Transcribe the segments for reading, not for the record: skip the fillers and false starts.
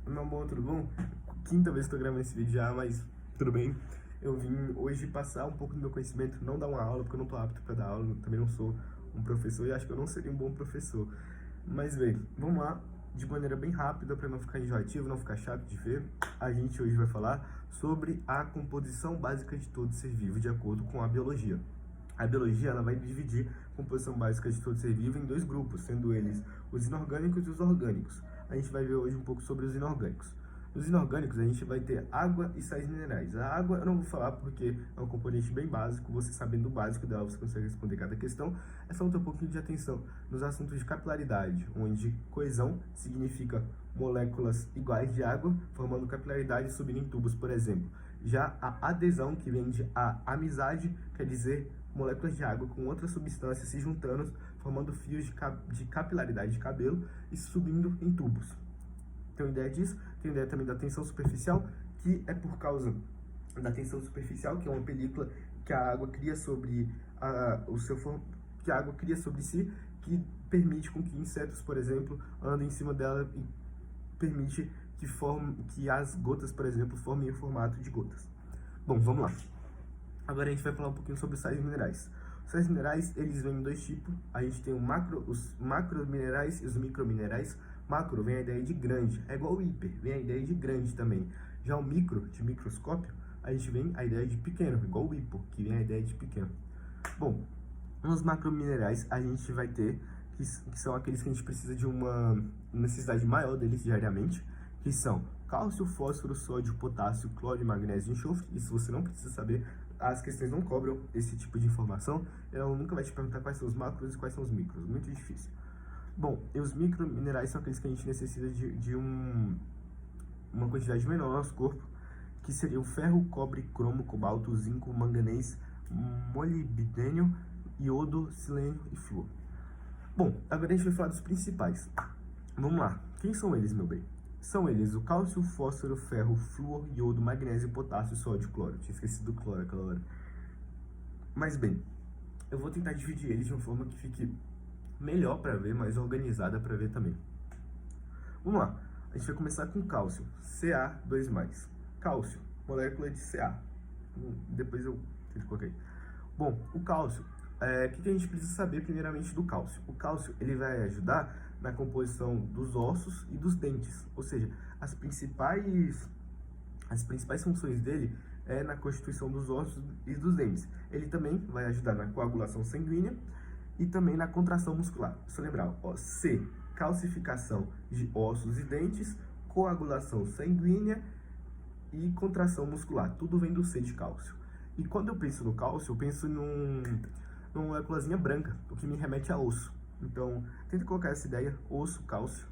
Meu amor, tudo bom? Quinta vez que tô gravando esse vídeo já, mas tudo bem. Eu vim hoje passar um pouco do meu conhecimento, não dar uma aula, porque eu não tô apto pra dar aula, também não sou um professor e acho que eu não seria um bom professor. Mas, bem, vamos lá, de maneira bem rápida, para não ficar enjoativo, não ficar chato de ver. A gente hoje vai falar sobre a composição básica de todo ser vivo, de acordo com a biologia. A biologia ela vai dividir a composição básica de todo ser vivo em dois grupos, sendo eles os inorgânicos e os orgânicos. A gente vai ver hoje um pouco sobre os inorgânicos. Nos inorgânicos, a gente vai ter água e sais minerais. A água eu não vou falar porque é um componente bem básico. Você sabendo o básico dela, você consegue responder cada questão. É só ter um pouquinho de atenção nos assuntos de capilaridade, onde coesão significa moléculas iguais de água, formando capilaridade e subindo em tubos, por exemplo. Já a adesão, que vem de a amizade, quer dizer moléculas de água com outras substâncias se juntando, formando fios de capilaridade de cabelo e subindo em tubos. Tem ideia disso? Tem ideia também da tensão superficial, que é por causa da tensão superficial, que é uma película que a água cria sobre que a água cria sobre si, que permite com que insetos, por exemplo, andem em cima dela e permite que as gotas, por exemplo, formem o formato de gotas. Bom, vamos lá. Agora a gente vai falar um pouquinho sobre os sais minerais. Os sais minerais, eles vêm em dois tipos. A gente tem os macrominerais e os microminerais. Macro vem a ideia de grande, é igual o hiper, vem a ideia de grande também. Já o micro, de microscópio, a gente vem a ideia de pequeno, igual o hipo, que vem a ideia de pequeno. Bom, nos macrominerais a gente vai ter, que são aqueles que a gente precisa de uma necessidade maior deles diariamente, que são cálcio, fósforo, sódio, potássio, cloro, magnésio e enxofre. Isso você não precisa saber, as questões não cobram esse tipo de informação. Ela nunca vai te perguntar quais são os macros e quais são os micros, muito difícil. Bom, e os microminerais são aqueles que a gente necessita de uma quantidade menor no nosso corpo, que seria o ferro, cobre, cromo, cobalto, zinco, manganês, molibdênio, iodo, selênio e flúor. Bom, agora a gente vai falar dos principais. Vamos lá, quem são eles, meu bem? São eles o cálcio, fósforo, ferro, flúor, iodo, magnésio, potássio, sódio, cloro. Tinha esquecido do cloro aquela hora. Mas bem, eu vou tentar dividir eles de uma forma que fique melhor para ver, mais organizada para ver também. Vamos lá, a gente vai começar com cálcio, Ca2+. Cálcio, molécula de Ca. Depois eu coloquei. Bom, o cálcio, o que a gente precisa saber primeiramente do cálcio? O cálcio ele vai ajudar na composição dos ossos e dos dentes, ou seja, as principais funções dele é na constituição dos ossos e dos dentes. Ele também vai ajudar na coagulação sanguínea e também na contração muscular. Só lembrar, ó, C, calcificação de ossos e dentes, coagulação sanguínea e contração muscular. Tudo vem do C de cálcio. E quando eu penso no cálcio, eu penso numa moléculazinha branca, o que me remete a osso. Então, tenta colocar essa ideia, osso, cálcio,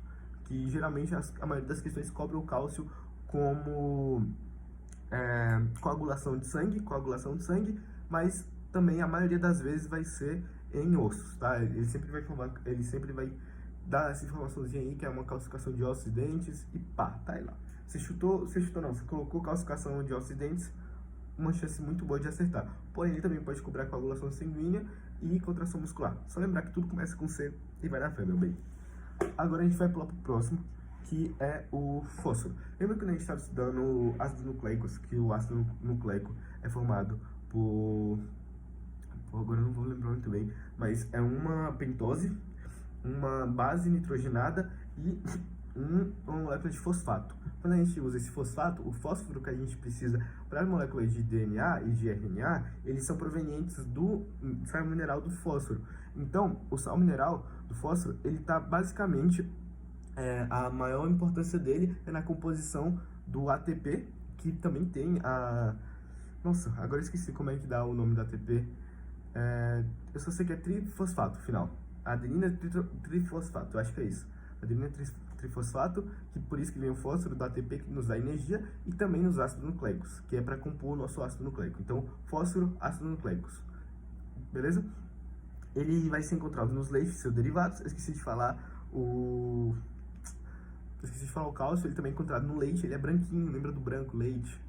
que geralmente a maioria das questões cobra o cálcio como coagulação de sangue, mas também a maioria das vezes vai ser em ossos, tá? Ele sempre vai dar essa informaçãozinha aí, que é uma calcificação de ossos e dentes, e pá, tá aí lá. Você colocou calcificação de ossos e dentes, uma chance muito boa de acertar. Porém, ele também pode cobrar coagulação sanguínea e contração muscular. Só lembrar que tudo começa com C e vai na fé, meu bem. Agora a gente vai pular pro próximo, que é o fósforo. Lembra quando a gente estava estudando ácidos nucleicos, que o ácido nucleico é formado por... Agora eu não vou lembrar muito bem, mas é uma pentose, uma base nitrogenada e uma molécula de fosfato. Quando a gente usa esse fosfato, o fósforo que a gente precisa para as moléculas de DNA e de RNA, eles são provenientes do sal mineral do fósforo. Então, o sal mineral do fósforo, ele está basicamente, a maior importância dele é na composição do ATP, que também tem a... Nossa, agora eu esqueci como é que dá o nome do ATP. Eu só sei que é trifosfato, final. Adenina trifosfato, eu acho que é isso. Adenina trifosfato, que por isso que vem o fósforo do ATP, que nos dá energia, e também nos ácidos nucleicos, que é para compor o nosso ácido nucleico. Então, fósforo, ácidos nucleicos. Beleza? Ele vai ser encontrado nos leites, seus derivados. Eu esqueci de falar o cálcio, ele também é encontrado no leite, ele é branquinho, lembra do branco, leite.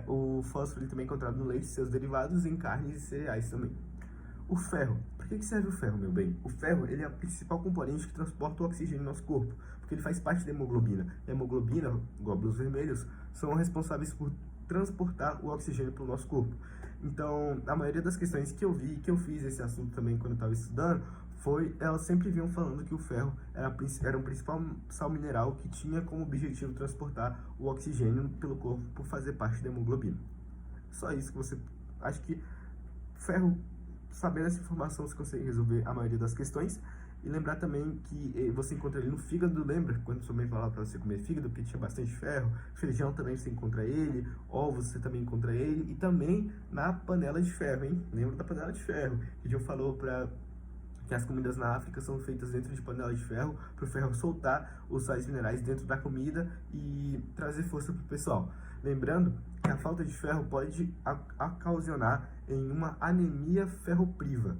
O fósforo ele também é encontrado no leite, seus derivados, em carnes e cereais também. O ferro. Para que serve o ferro, meu bem? O ferro ele é o principal componente que transporta o oxigênio no nosso corpo. Porque ele faz parte da hemoglobina. A hemoglobina, glóbulos vermelhos, são responsáveis por transportar o oxigênio para o nosso corpo. Então, a maioria das questões que eu vi, que eu fiz esse assunto também quando eu estava estudando, elas sempre vinham falando que o ferro era um principal sal mineral que tinha como objetivo transportar o oxigênio pelo corpo por fazer parte da hemoglobina. Só isso que você... Acho que ferro, sabendo essa informação, você consegue resolver a maioria das questões. E lembrar também que você encontra ele no fígado, lembra? Quando sua mãe falava para você comer fígado, porque tinha bastante ferro. Feijão também você encontra ele, ovos você também encontra ele. E também na panela de ferro, hein? Lembra da panela de ferro? Que eu falou que as comidas na África são feitas dentro de panela de ferro, para o ferro soltar os sais minerais dentro da comida e trazer força para o pessoal. Lembrando que a falta de ferro pode ocasionar em uma anemia ferropriva.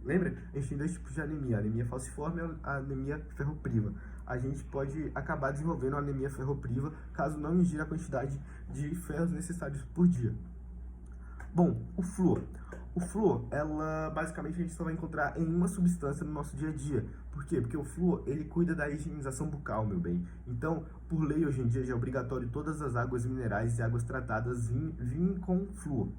Lembra? A gente tem dois tipos de anemia, a anemia falciforme e a anemia ferropriva. A gente pode acabar desenvolvendo uma anemia ferropriva caso não ingira a quantidade de ferros necessários por dia. Bom, o flúor. O flúor, basicamente a gente só vai encontrar em uma substância no nosso dia a dia. Por quê? Porque o flúor, ele cuida da higienização bucal, meu bem. Então, por lei, hoje em dia, já é obrigatório todas as águas minerais e águas tratadas virem com flúor.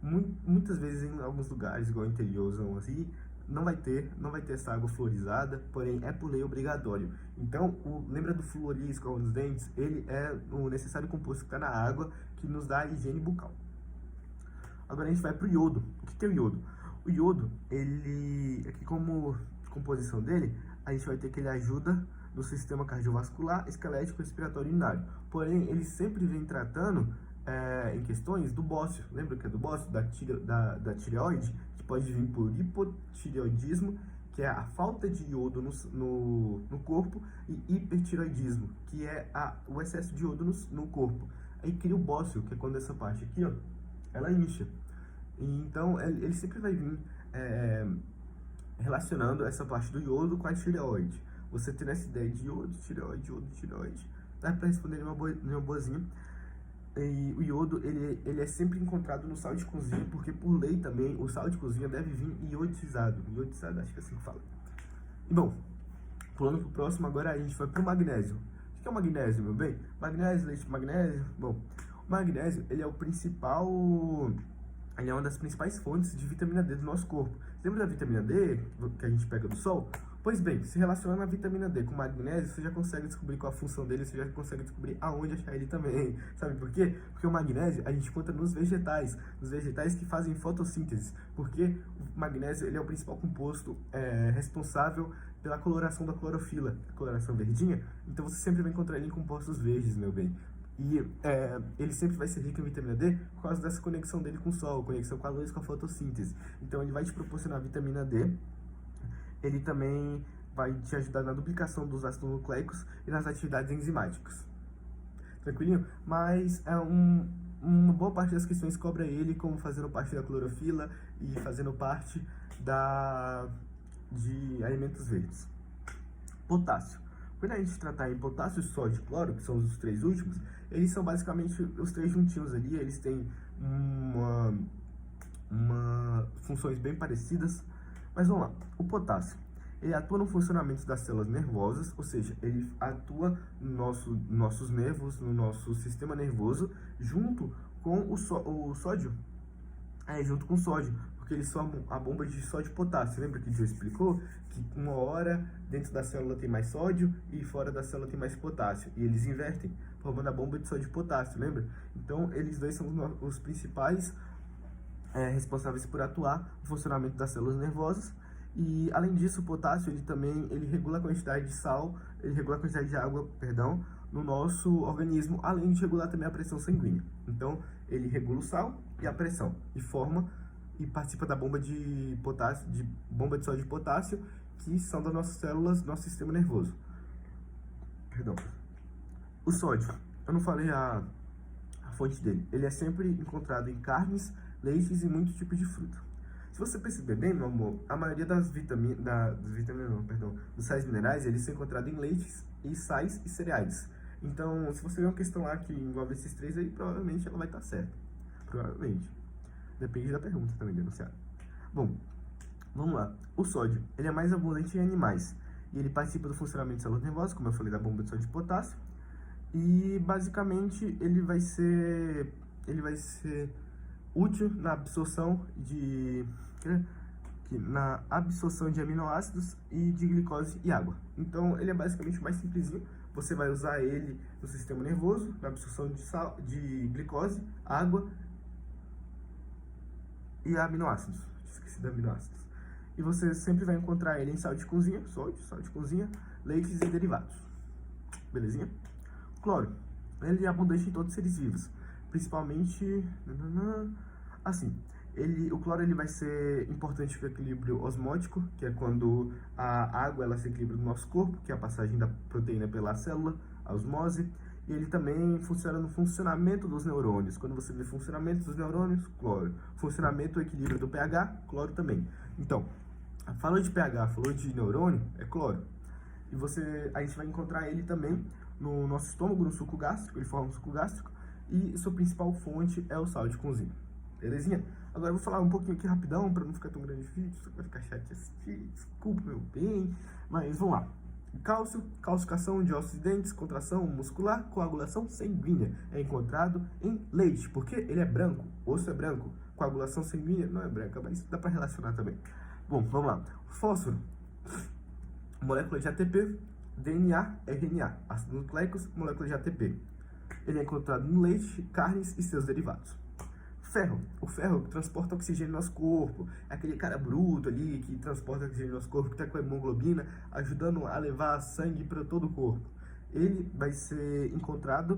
Muitas vezes, em alguns lugares, igual interiorzão assim, não vai ter essa água fluorizada, porém é por lei obrigatório. Então, lembra do flúor ali, escova nos dentes? Ele é o necessário composto que está na água que nos dá a higiene bucal. Agora a gente vai para o iodo. O que é o iodo? O iodo, aqui como composição dele, a gente vai ter que ele ajuda no sistema cardiovascular, esquelético, respiratório e urinário. Porém, ele sempre vem tratando em questões do bócio. Lembra que é do bócio? Da tireoide, que pode vir por hipotireoidismo, que é a falta de iodo no corpo, e hipertireoidismo, que é o excesso de iodo no corpo. Aí cria o bócio, que é quando essa parte aqui, ó, ela incha. Então, ele sempre vai vir relacionando essa parte do iodo com a tireoide. Você tendo essa ideia de iodo, tireoide, dá para responder numa boazinha. E o iodo, ele é sempre encontrado no sal de cozinha, porque por lei também, o sal de cozinha deve vir iodizado. Iodizado, acho que é assim que fala. E bom, pulando pro próximo, agora a gente vai pro magnésio. O que é o magnésio, meu bem? Magnésio, leite de magnésio. Bom, o magnésio, ele é uma das principais fontes de vitamina D do nosso corpo. Lembra da vitamina D que a gente pega do sol? Pois bem, se relacionando a vitamina D com magnésio, você já consegue descobrir qual a função dele, você já consegue descobrir aonde achar ele também. Sabe por quê? Porque o magnésio a gente encontra nos vegetais que fazem fotossíntese. Porque o magnésio, ele é o principal composto responsável pela coloração da clorofila, a coloração verdinha. Então você sempre vai encontrar ele em compostos verdes, meu bem. E ele sempre vai ser rico em vitamina D por causa dessa conexão dele com o sol, conexão com a luz, com a fotossíntese. Então ele vai te proporcionar vitamina D. Ele também vai te ajudar na duplicação dos ácidos nucleicos e nas atividades enzimáticas. Tranquilinho? Mas uma boa parte das questões cobra ele como fazendo parte da clorofila e fazendo parte de alimentos verdes. Potássio. Quando a gente tratar em potássio, sódio e cloro, que são os três últimos, eles são basicamente os três juntinhos ali, eles têm funções bem parecidas. Mas vamos lá, o potássio, ele atua no funcionamento das células nervosas, ou seja, ele atua nos nossos nervos, no nosso sistema nervoso, junto com o sódio. Junto com o sódio, porque eles formam a bomba de sódio e potássio. Lembra que o Joe explicou que uma hora dentro da célula tem mais sódio e fora da célula tem mais potássio. E eles invertem, formando a bomba de sódio e potássio, lembra? Então, eles dois são os principais responsáveis por atuar no funcionamento das células nervosas. E além disso, o potássio ele regula a quantidade de sal, ele regula a quantidade de água, no nosso organismo, além de regular também a pressão sanguínea. Então, ele regula o sal e a pressão e participa da bomba de sódio e potássio, que são das nossas células do nosso sistema nervoso. O sódio, eu não falei a fonte dele. Ele é sempre encontrado em carnes, leites e muitos tipos de fruta. Se você perceber bem, meu amor, a maioria dos sais minerais, eles são encontrados em leites e sais e cereais. Então, se você ver uma questão lá que envolve esses três aí, provavelmente ela vai estar certa. Provavelmente. Depende da pergunta também, denunciado. Bom, vamos lá. O sódio, ele é mais abundante em animais. e ele participa do funcionamento de células nervosas, como eu falei da bomba de sódio de potássio, e basicamente ele vai ser útil na absorção de aminoácidos e de glicose e água. Então ele é basicamente mais simplesinho. Você vai usar ele no sistema nervoso, na absorção de glicose, água e aminoácidos. Esqueci de aminoácidos. E você sempre vai encontrar ele em sal de cozinha, sal de cozinha, leites e derivados. Belezinha? Cloro. Ele é abundante em todos os seres vivos, principalmente assim. O cloro ele vai ser importante para o equilíbrio osmótico, que é quando a água ela se equilibra no nosso corpo, que é a passagem da proteína pela célula, a osmose. E ele também funciona no funcionamento dos neurônios. Quando você vê funcionamento dos neurônios, cloro. Funcionamento e equilíbrio do pH, cloro também. Então, falou de pH, falou de neurônio, é cloro. E a gente vai encontrar ele também no nosso estômago, no suco gástrico, ele forma um suco gástrico. E sua principal fonte é o sal de cozinha. Belezinha? Agora eu vou falar um pouquinho aqui rapidão, para não ficar tão grande o vídeo, só vai ficar chato de assistir, desculpa meu bem, mas vamos lá. Cálcio, calcificação de ossos e dentes, contração muscular, coagulação sanguínea. É encontrado em leite, porque ele é branco, osso é branco, coagulação sanguínea não é branca, mas dá para relacionar também. Bom, vamos lá. Fósforo, molécula de ATP, DNA, RNA, ácidos nucleicos, molécula de ATP. Ele é encontrado no leite, carnes e seus derivados. Ferro. O ferro transporta oxigênio no nosso corpo. É aquele cara bruto ali que transporta oxigênio no nosso corpo, que está com a hemoglobina, ajudando a levar sangue para todo o corpo. Ele vai ser encontrado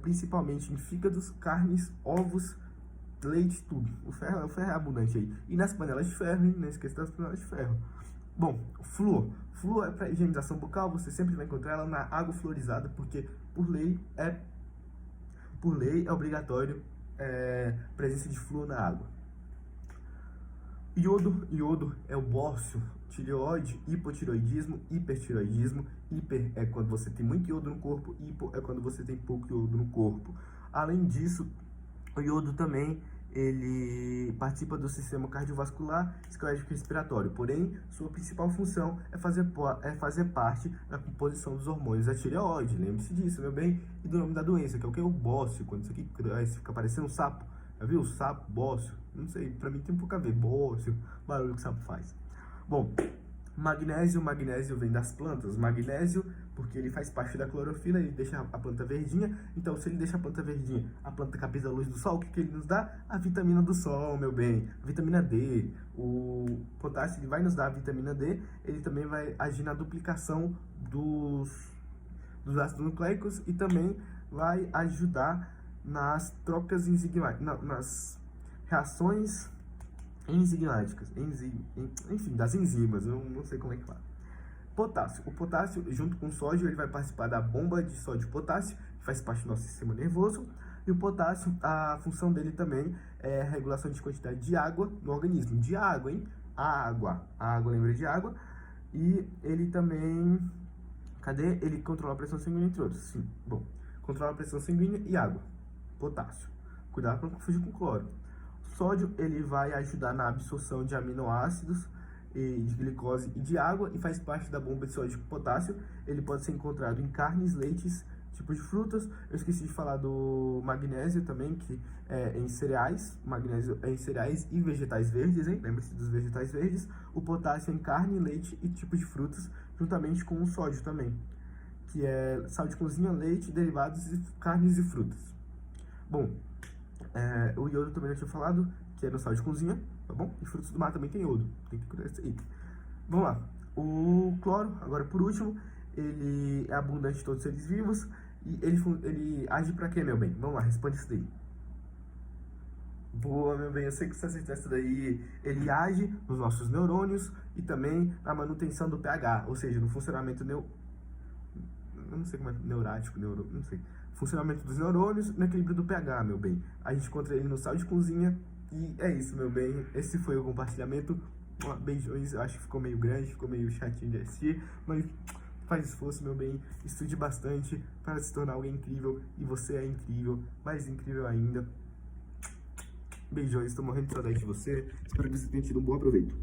principalmente em fígados, carnes, ovos, leite, tudo. O ferro é abundante aí. E nas panelas de ferro, hein? Não esqueça das panelas de ferro. Bom, flúor. Flúor é para higienização bucal, você sempre vai encontrar ela na água fluorizada, porque por lei é obrigatório presença de flúor na água. Iodo é o bórsio, tireoide, hipotireoidismo, hipertireoidismo. Hiper é quando você tem muito iodo no corpo, hipo é quando você tem pouco iodo no corpo. Além disso, o iodo também ele participa do sistema cardiovascular, esclerótico e respiratório, porém, sua principal função é fazer parte da composição dos hormônios da tireoide, lembre-se disso, meu bem, e do nome da doença, que é o que? O bócio, quando isso aqui cresce, fica parecendo um sapo, já viu? Sapo, bócio, não sei, pra mim tem um pouco a ver, bócio, barulho que o sapo faz. Bom, magnésio vem das plantas, magnésio porque ele faz parte da clorofila, ele deixa a planta verdinha, então se ele deixa a planta verdinha, a planta capta a luz do sol, o que ele nos dá? A vitamina do sol, meu bem, a vitamina D. O potássio ele vai nos dar a vitamina D, ele também vai agir na duplicação dos ácidos nucleicos e também vai ajudar nas trocas enzimáticas, nas reações enzimáticas, enfim, das enzimas, eu não sei como é que fala. Potássio. O potássio, junto com o sódio, ele vai participar da bomba de sódio e potássio, que faz parte do nosso sistema nervoso. E o potássio, a função dele também é a regulação de quantidade de água no organismo. De água, hein? A água, lembra de água. E ele também... Cadê? Ele controla a pressão sanguínea, entre outros. Sim, bom. Controla a pressão sanguínea e água. Potássio. Cuidado para não confundir com cloro. Sódio, ele vai ajudar na absorção de aminoácidos, de glicose e de água e faz parte da bomba de sódio e potássio. Ele pode ser encontrado em carnes, leites, tipos de frutas. Eu esqueci de falar do magnésio também, que é em cereais. Magnésio é em cereais e vegetais verdes, hein? Lembre-se dos vegetais verdes. O potássio é em carne, leite e tipos de frutas, juntamente com o sódio também, que é sal de cozinha, leite, derivados, carnes e frutas. Bom, o iodo também eu tinha falado, que é no sal de cozinha, tá bom? E frutos do mar também tem iodo, tem que cuidar disso aí. Vamos lá. O cloro, agora por último, ele é abundante em todos os seres vivos e ele age pra quê, meu bem? Vamos lá, responde isso daí. Boa, meu bem, eu sei que você acertou essa daí. Ele age nos nossos neurônios e também na manutenção do pH, ou seja, no funcionamento eu não sei como é, neurático, não sei. Funcionamento dos neurônios no equilíbrio do pH, meu bem. A gente encontra ele no sal de cozinha e é isso, meu bem. Esse foi o compartilhamento. Beijões, eu acho que ficou meio grande, ficou meio chatinho de assistir, mas faz esforço, meu bem. Estude bastante para se tornar alguém incrível e você é incrível, mais incrível ainda. Beijões, estou morrendo de saudade de você. Espero que você tenha tido um bom aproveito.